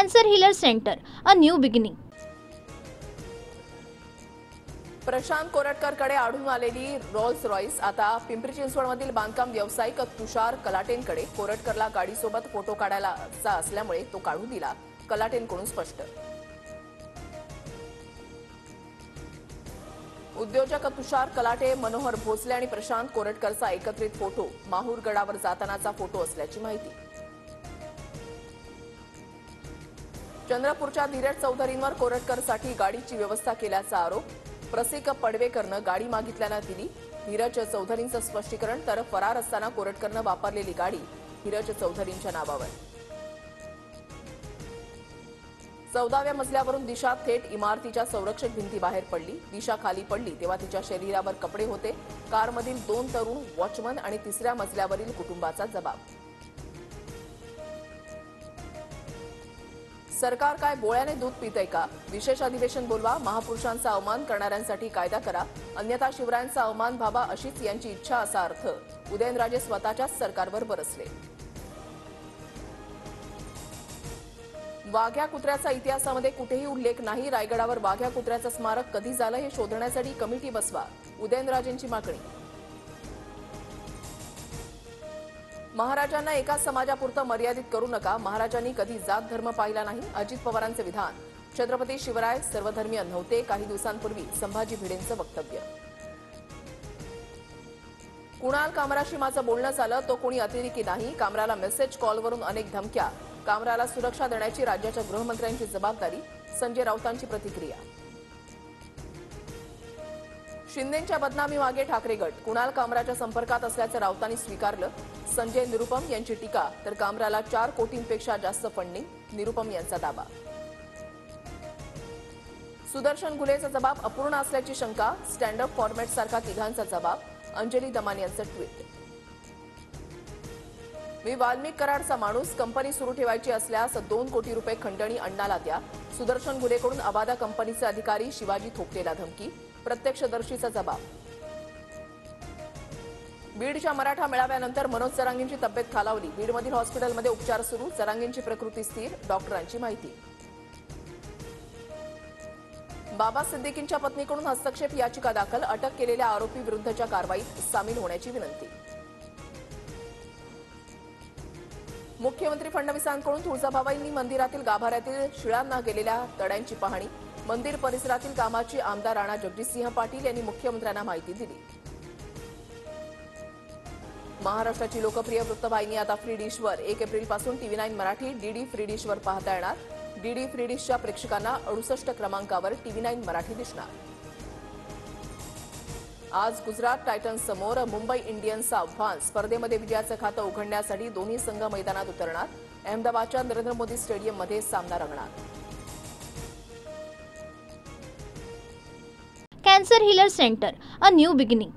Cancer Healer Center, a new beginning. Prashant कोरटकरकडे आढळून आलेली Rolls Royce आता पिंपरी चिंचवडमधील बांधकाम व्यावसायिक तुषार कलाटेंकडे. कोरटकरला गाडीसोबत फोटो काढायचा असल्यामुळे तो काढू दिला, कलाटेंकडून स्पष्ट. उद्योजक तुषार कलाटे, मनोहर भोसले आणि प्रशांत कोरटकरचा एकत्रित फोटो माहूर गडावर जातानाचा फोटो असल्याची माहिती. चंद्रपूरच्या धीरज चौधरींवर कोरटकरसाठी गाडीची व्यवस्था केल्याचा आरोप. प्रसिक पडवेकरनं गाडी मागितल्यानं दिली. धीरज चौधरींचं स्पष्टीकरण. तर फरार असताना कोरटकरनं वापरलेली गाडी धीरज चौधरींच्या नावावर. 14व्या मजल्यावरून दिशा थेट इमारतीच्या संरक्षक भिंतीबाहेर पडली. दिशा खाली पडली तेव्हा तिच्या शरीरावर कपडे होते. कारमधील 2 तरुण, वॉचमन आणि 3ऱ्या मजल्यावरील कुटुंबाचा जबाब. सरकार काय बोळ्याने दूध पितंय का? विशेष अधिवेशन बोलवा, महापुरुषांचा अवमान करणाऱ्यांसाठी कायदा करा, अन्यथा शिवरायांचा अवमान व्हावा अशीच यांची इच्छा असा अर्थ. उदयनराजे स्वतःच्याच सरकारवर बरसले. वाघ्या कुत्र्याचा इतिहासामध्ये कुठेही उल्लेख नाही. रायगडावर वाघ्या कुत्र्याचं स्मारक कधी झालं हे शोधण्यासाठी कमिटी बसवा, उदयनराजेंची मागणी. महाराजांना एकाच समाजापुरतं मर्यादित करू नका. महाराजांनी कधी जात धर्म पाहिला नाही, अजित पवारांचे विधान. छत्रपती शिवराय सर्वधर्मीय नव्हते. काही दिवसांपूर्वी संभाजी भिडेंचं वक्तव्य. कुणाल कामराशी माझं बोलणं झालं, तो कोणी अतिरेकी नाही. कामराला मेसेज कॉलवरून अनेक धमक्या. कामराला सुरक्षा देण्याची राज्याच्या गृहमंत्र्यांची जबाबदारी. संजय राऊतांची प्रतिक्रिया. शिंदेंच्या बदनामी मागे ठाकरे गट. कुणाल कामराच्या संपर्कात असल्याचं राऊतांनी स्वीकारलं. संजय निरुपम यांची टीका. तर कामराला 4 कोटींपेक्षा जास्त फंडिंग, निरुपम यांचा दावा. सुदर्शन घुलेचा जबाब अपूर्ण असल्याची शंका. स्टँडअप फॉर्मॅटसारखा तिघांचा जबाब. अंजली दमान यांचं ट्विट. मी वाल्मिक कराडचा माणूस. कंपनी सुरू ठेवायची असल्यास 2 कोटी रुपये खंडणी अण्णाला द्या. सुदर्शन घुलेकडून अबादा कंपनीचे अधिकारी शिवाजी थोपटेला धमकी. प्रत्यक्षदर्शीचा जबाब. बीडच्या मराठा मेळाव्यानंतर मनोज जरांगेंची तब्येत खालावली. बीडमधील हॉस्पिटलमध्ये उपचार सुरू. जरांगेंची प्रकृती स्थिर, डॉक्टरांची माहिती. बाबा सिद्दीकींच्या पत्नीकडून हस्तक्षेप याचिका दाखल. अटक केलेल्या आरोपी विरुद्धच्या कारवाईत सामील होण्याची विनंती. मुख्यमंत्री फडणवीसांकडून तुळजाभवानी मंदिरातील गाभाऱ्यातील शिळांना गेलेल्या तड्यांची पाहणी. मंदिर परिसरातील कामाची आमदार राणा जगजितसिंह पाटील यांनी मुख्यमंत्र्यांना माहिती दिली. महाराष्ट्राची लोकप्रिय वृत्तवाहिनी आता फ्री डिशवर. 1 एप्रिलपासून TV9 मराठी डीडी फ्री डिशवर पाहता येणार. डीडी फ्री डिशच्या प्रेक्षकांना 68 क्रमांकावर TV9 मराठी दिसणार. आज गुजरात टायटन्स समोर मुंबई इंडियन्सचं आव्हान. स्पर्धेमध्ये विजयाचं खातं उघडण्यासाठी दोन्ही संघ मैदानात उतरणार. अहमदाबादच्या नरेंद्र मोदी स्टेडियममध्ये सामना रंगणार. Cancer Healer Center, a new beginning.